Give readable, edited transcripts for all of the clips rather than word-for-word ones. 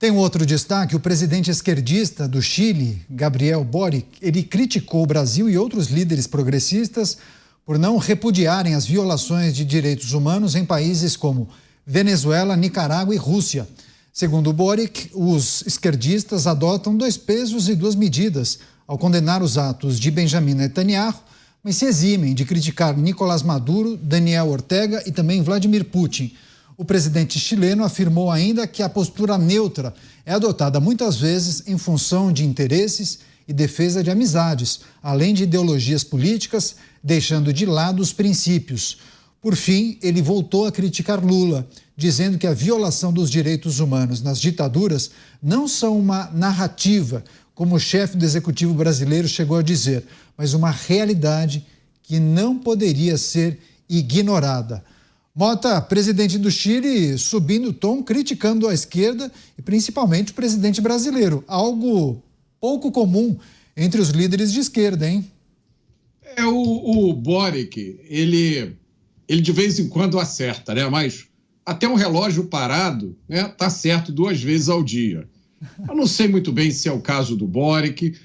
Tem um outro destaque: o presidente esquerdista do Chile, Gabriel Boric, ele criticou o Brasil e outros líderes progressistas por não repudiarem as violações de direitos humanos em países como Venezuela, Nicarágua e Rússia. Segundo Boric, os esquerdistas adotam dois pesos e duas medidas ao condenar os atos de Benjamin Netanyahu, mas se eximem de criticar Nicolás Maduro, Daniel Ortega e também Vladimir Putin. O presidente chileno afirmou ainda que a postura neutra é adotada muitas vezes em função de interesses e defesa de amizades, além de ideologias políticas, deixando de lado os princípios. Por fim, ele voltou a criticar Lula, dizendo que a violação dos direitos humanos nas ditaduras não são uma narrativa, como o chefe do executivo brasileiro chegou a dizer, mas uma realidade que não poderia ser ignorada. Mota, presidente do Chile, subindo o tom, criticando a esquerda e principalmente o presidente brasileiro. Algo pouco comum entre os líderes de esquerda, hein? O Boric, ele de vez em quando acerta, né? Mas até um relógio parado, né, tá certo 2 vezes ao dia. Eu não sei muito bem se é o caso do Boric.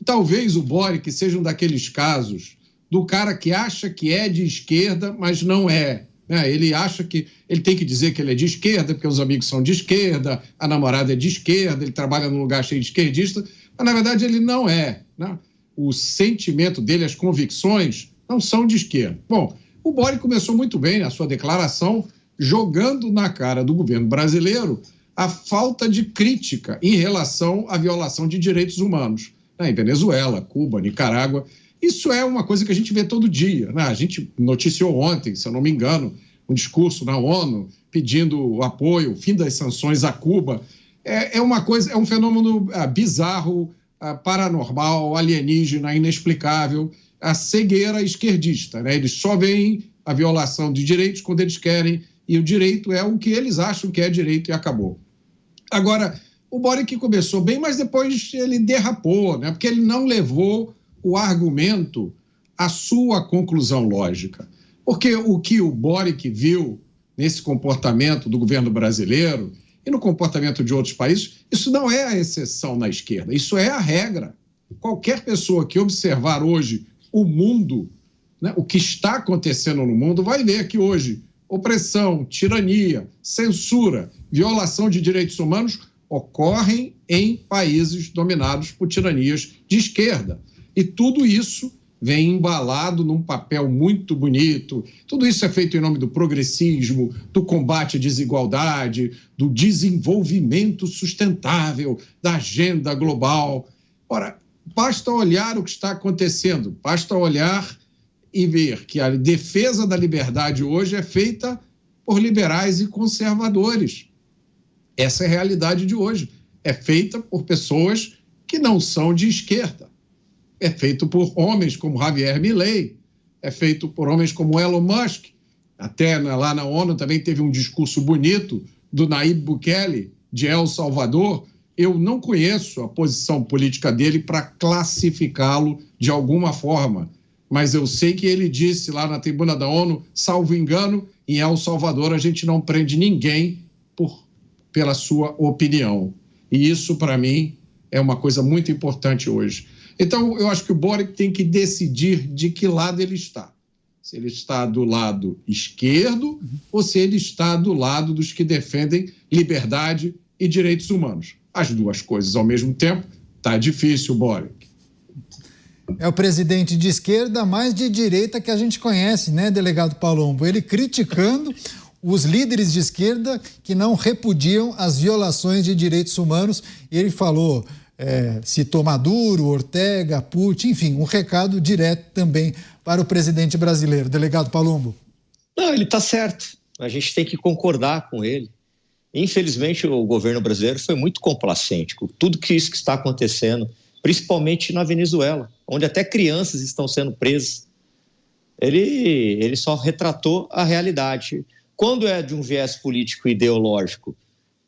Talvez o Boric seja um daqueles casos do cara que acha que é de esquerda, mas não é. Ele acha que ele tem que dizer que ele é de esquerda, porque os amigos são de esquerda, a namorada é de esquerda, ele trabalha num lugar cheio de esquerdista, mas na verdade ele não é, né? O sentimento dele, as convicções, não são de esquerda. Bom, o Boric começou muito bem a sua declaração, jogando na cara do governo brasileiro a falta de crítica em relação à violação de direitos humanos, né? Em Venezuela, Cuba, Nicarágua. Isso é uma coisa que a gente vê todo dia, né? A gente noticiou ontem, se eu não me engano, um discurso na ONU pedindo o apoio, o fim das sanções a Cuba. É uma coisa, é um fenômeno bizarro, paranormal, alienígena, inexplicável, a cegueira esquerdista, né? Eles só veem a violação de direitos quando eles querem, e o direito é o que eles acham que é direito e acabou. Agora, o Boric começou bem, mas depois ele derrapou, né? Porque ele não levou o argumento à sua conclusão lógica. Porque o que o Boric viu nesse comportamento do governo brasileiro e no comportamento de outros países, isso não é a exceção na esquerda, isso é a regra. Qualquer pessoa que observar hoje o mundo, né, o que está acontecendo no mundo, vai ver que hoje opressão, tirania, censura, violação de direitos humanos ocorrem em países dominados por tiranias de esquerda. E tudo isso vem embalado num papel muito bonito. Tudo isso é feito em nome do progressismo, do combate à desigualdade, do desenvolvimento sustentável, da agenda global. Ora, basta olhar o que está acontecendo, basta olhar e ver que a defesa da liberdade hoje é feita por liberais e conservadores. Essa é a realidade de hoje. É feita por pessoas que não são de esquerda. É feito por homens como Javier Milei, é feito por homens como Elon Musk. Até lá na ONU também teve um discurso bonito do Nayib Bukele, de El Salvador. Eu não conheço a posição política dele para classificá-lo de alguma forma, mas eu sei que ele disse lá na tribuna da ONU, salvo engano, em El Salvador a gente não prende ninguém pela sua opinião. E isso, para mim, é uma coisa muito importante hoje. Então, eu acho que o Boric tem que decidir de que lado ele está. Se ele está do lado esquerdo ou se ele está do lado dos que defendem liberdade e direitos humanos. As duas coisas ao mesmo tempo, tá difícil, Boric. É o presidente de esquerda mais de direita que a gente conhece, né, delegado Palombo? Ele criticando os líderes de esquerda que não repudiam as violações de direitos humanos. E ele falou... citou Maduro, Ortega, Putin, enfim, um recado direto também para o presidente brasileiro. Delegado Palumbo. Não, ele está certo. A gente tem que concordar com ele. Infelizmente, o governo brasileiro foi muito complacente com tudo isso que está acontecendo, principalmente na Venezuela, onde até crianças estão sendo presas. Ele só retratou a realidade. Quando é de um viés político e ideológico,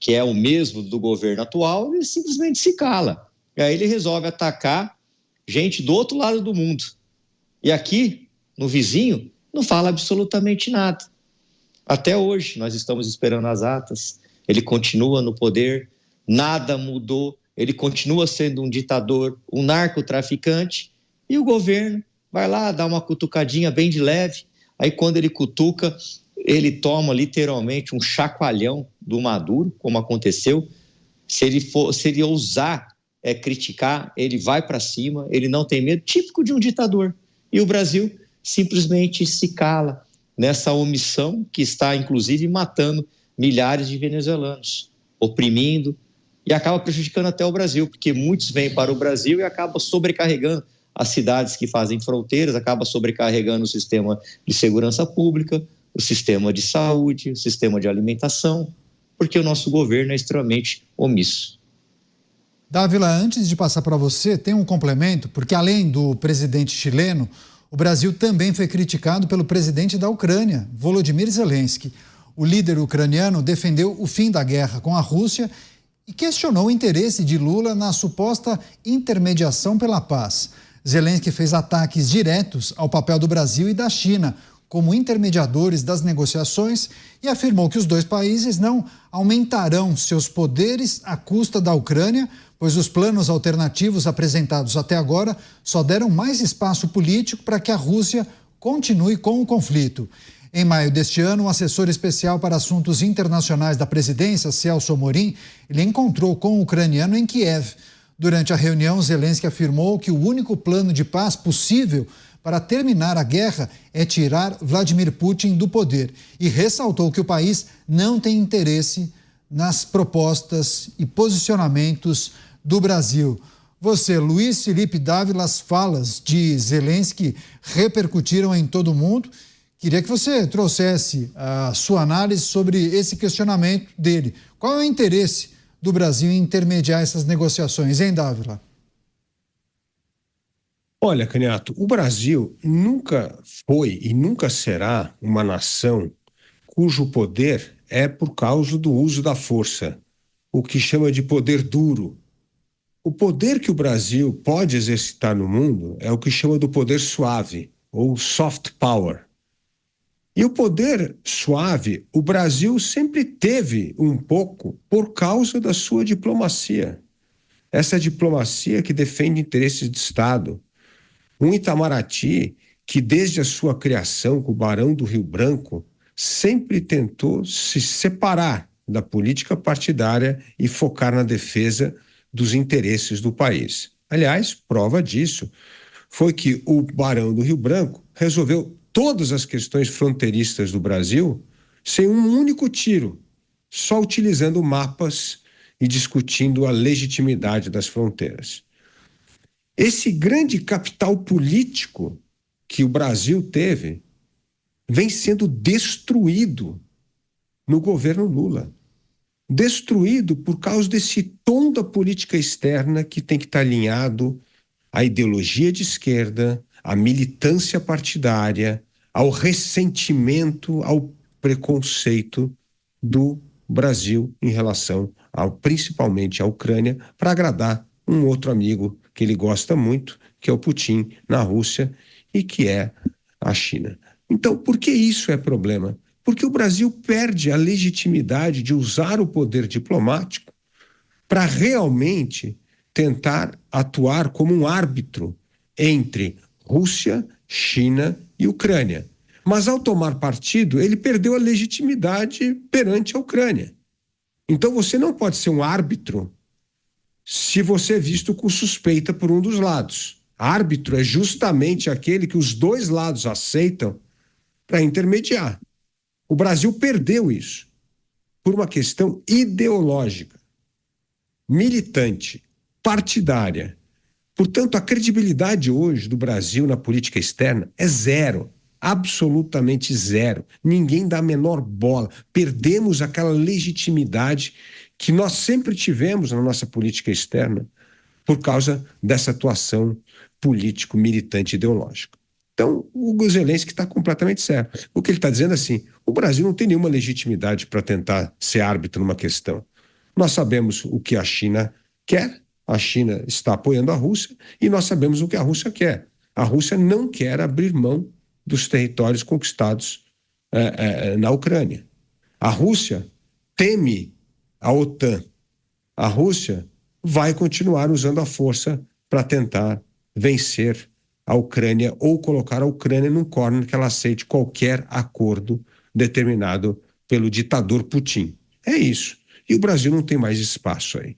que é o mesmo do governo atual, ele simplesmente se cala. E aí ele resolve atacar gente do outro lado do mundo. E aqui, no vizinho, não fala absolutamente nada. Até hoje, nós estamos esperando as atas, ele continua no poder, nada mudou, ele continua sendo um ditador, um narcotraficante, e o governo vai lá, dá uma cutucadinha bem de leve, aí quando ele cutuca, ele toma literalmente um chacoalhão do Maduro, como aconteceu. Se ele ousar criticar, ele vai para cima, ele não tem medo, típico de um ditador. E o Brasil simplesmente se cala nessa omissão que está, inclusive, matando milhares de venezuelanos, oprimindo, e acaba prejudicando até o Brasil, porque muitos vêm para o Brasil e acaba sobrecarregando as cidades que fazem fronteiras, acaba sobrecarregando o sistema de segurança pública, o sistema de saúde, o sistema de alimentação, porque o nosso governo é extremamente omisso. Dávila, antes de passar para você, tem um complemento, porque além do presidente chileno, o Brasil também foi criticado pelo presidente da Ucrânia, Volodymyr Zelensky. O líder ucraniano defendeu o fim da guerra com a Rússia e questionou o interesse de Lula na suposta intermediação pela paz. Zelensky fez ataques diretos ao papel do Brasil e da China como intermediadores das negociações e afirmou que os dois países não aumentarão seus poderes à custa da Ucrânia, pois os planos alternativos apresentados até agora só deram mais espaço político para que a Rússia continue com o conflito. Em maio deste ano, o assessor especial para assuntos internacionais da presidência, Celso Amorim, ele encontrou com o ucraniano em Kiev. Durante a reunião, Zelensky afirmou que o único plano de paz possível para terminar a guerra é tirar Vladimir Putin do poder e ressaltou que o país não tem interesse nas propostas e posicionamentos do Brasil. Você, Luiz Felipe Dávila, as falas de Zelensky repercutiram em todo o mundo. Queria que você trouxesse a sua análise sobre esse questionamento dele. Qual é o interesse do Brasil em intermediar essas negociações, hein, Dávila? Olha, Candidato, o Brasil nunca foi e nunca será uma nação cujo poder é por causa do uso da força, o que chama de poder duro. O poder que o Brasil pode exercitar no mundo é o que chama do poder suave, ou soft power. E o poder suave, o Brasil sempre teve um pouco por causa da sua diplomacia. Essa diplomacia que defende interesses de Estado. Um Itamaraty que, desde a sua criação com o Barão do Rio Branco, sempre tentou se separar da política partidária e focar na defesa dos interesses do país. Aliás, prova disso foi que o Barão do Rio Branco resolveu todas as questões fronteiriças do Brasil sem um único tiro, só utilizando mapas e discutindo a legitimidade das fronteiras. Esse grande capital político que o Brasil teve vem sendo destruído no governo Lula. Destruído por causa desse tom da política externa que tem que estar alinhado à ideologia de esquerda, à militância partidária, ao ressentimento, ao preconceito do Brasil em relação principalmente à Ucrânia, para agradar um outro amigo que ele gosta muito, que é o Putin, na Rússia, e que é a China. Então, por que isso é problema? Porque o Brasil perde a legitimidade de usar o poder diplomático para realmente tentar atuar como um árbitro entre Rússia, China e Ucrânia. Mas, ao tomar partido, ele perdeu a legitimidade perante a Ucrânia. Então, você não pode ser um árbitro se você é visto com suspeita por um dos lados. Árbitro é justamente aquele que os dois lados aceitam para intermediar. O Brasil perdeu isso por uma questão ideológica, militante, partidária. Portanto, a credibilidade hoje do Brasil na política externa é zero, absolutamente zero. Ninguém dá a menor bola. Perdemos aquela legitimidade que nós sempre tivemos na nossa política externa por causa dessa atuação político-militante ideológica. Então, o Zelensky está completamente certo. O que ele está dizendo é assim, o Brasil não tem nenhuma legitimidade para tentar ser árbitro numa questão. Nós sabemos o que a China quer, a China está apoiando a Rússia, e nós sabemos o que a Rússia quer. A Rússia não quer abrir mão dos territórios conquistados na Ucrânia. A Rússia teme a OTAN. a Rússia vai continuar usando a força para tentar vencer a Ucrânia ou colocar a Ucrânia num corner que ela aceite qualquer acordo determinado pelo ditador Putin. É isso. E o Brasil não tem mais espaço aí.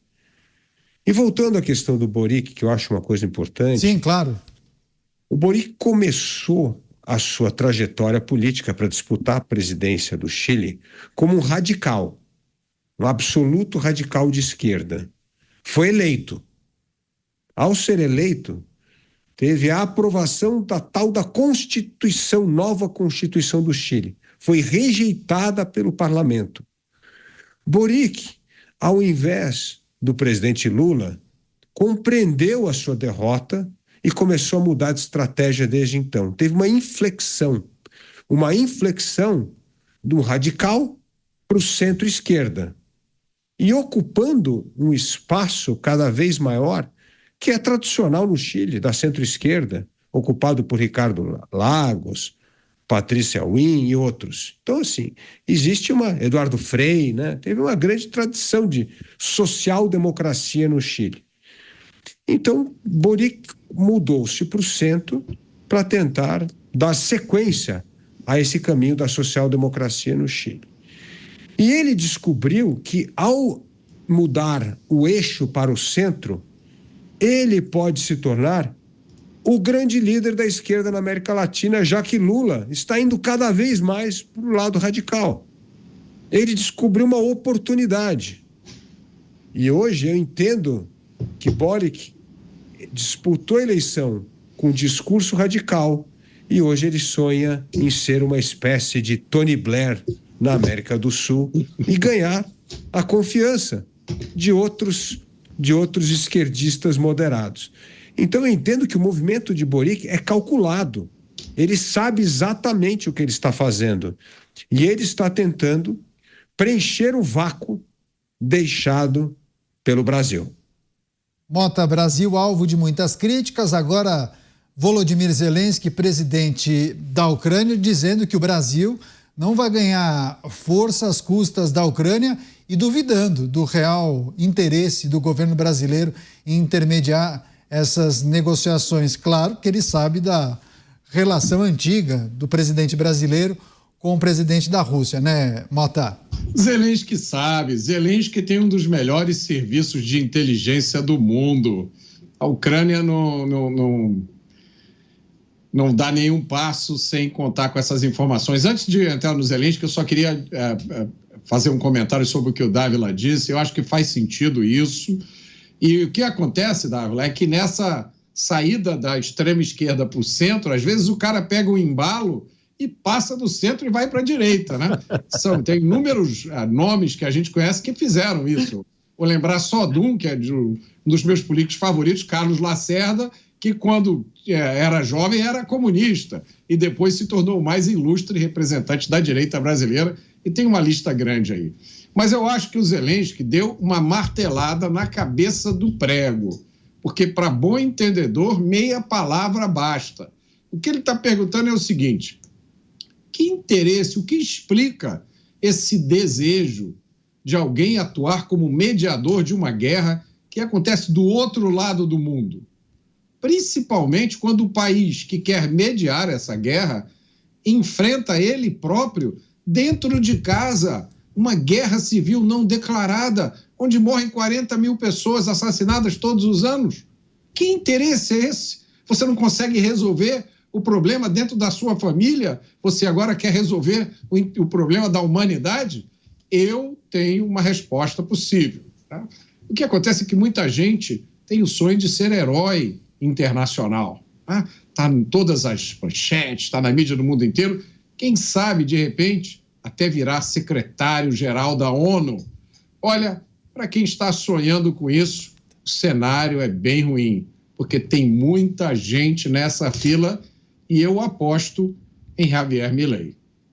E voltando à questão do Boric, que eu acho uma coisa importante. Sim, claro. O Boric começou a sua trajetória política para disputar a presidência do Chile como um radical, um absoluto radical de esquerda. Foi eleito. Ao ser eleito, teve a aprovação da tal da Constituição, nova Constituição do Chile. Foi rejeitada pelo parlamento. Boric, ao invés do presidente Lula, compreendeu a sua derrota e começou a mudar de estratégia desde então. Teve uma inflexão do radical para o centro-esquerda, e ocupando um espaço cada vez maior, que é tradicional no Chile, da centro-esquerda, ocupado por Ricardo Lagos, Patrícia Win e outros. Então, assim, existe Eduardo Frei, né? Teve uma grande tradição de social-democracia no Chile. Então, Boric mudou-se para o centro para tentar dar sequência a esse caminho da social-democracia no Chile. E ele descobriu que, ao mudar o eixo para o centro, ele pode se tornar o grande líder da esquerda na América Latina, já que Lula está indo cada vez mais para o lado radical. Ele descobriu uma oportunidade. E hoje eu entendo que Boric disputou a eleição com um discurso radical e hoje ele sonha em ser uma espécie de Tony Blair na América do Sul e ganhar a confiança de outros esquerdistas moderados. Então eu entendo que o movimento de Boric é calculado. Ele sabe exatamente o que ele está fazendo. E ele está tentando preencher o vácuo deixado pelo Brasil. Mota, Brasil alvo de muitas críticas. Agora, Volodymyr Zelensky, presidente da Ucrânia, dizendo que o Brasil não vai ganhar força às custas da Ucrânia e duvidando do real interesse do governo brasileiro em intermediar essas negociações. Claro que ele sabe da relação antiga do presidente brasileiro com o presidente da Rússia, né, Mota? Zelensky sabe. Zelensky tem um dos melhores serviços de inteligência do mundo. A Ucrânia não dá nenhum passo sem contar com essas informações. Antes de entrar no Zelensky, eu só queria fazer um comentário sobre o que o Dávila disse. Eu acho que faz sentido isso. E o que acontece, Dávila, é que nessa saída da extrema esquerda para o centro, às vezes o cara pega um embalo e passa do centro e vai para a direita, né? Tem inúmeros nomes que a gente conhece que fizeram isso. Vou lembrar só de um, que é um dos meus políticos favoritos, Carlos Lacerda, que quando era jovem era comunista e depois se tornou o mais ilustre representante da direita brasileira, e tem uma lista grande aí. Mas eu acho que o Zelensky deu uma martelada na cabeça do prego, porque para bom entendedor, meia palavra basta. O que ele está perguntando é o seguinte: que interesse, o que explica esse desejo de alguém atuar como mediador de uma guerra que acontece do outro lado do mundo? Principalmente quando o país que quer mediar essa guerra enfrenta ele próprio dentro de casa uma guerra civil não declarada, onde morrem 40 mil pessoas assassinadas todos os anos. Que interesse é esse? Você não consegue resolver o problema dentro da sua família? Você agora quer resolver o problema da humanidade? Eu tenho uma resposta possível. Tá? O que acontece é que muita gente tem o sonho de ser herói internacional. Está em todas as manchetes, está na mídia do mundo inteiro. Quem sabe, de repente, até virar secretário-geral da ONU. Olha, para quem está sonhando com isso, o cenário é bem ruim, porque tem muita gente nessa fila e eu aposto em Javier Milei.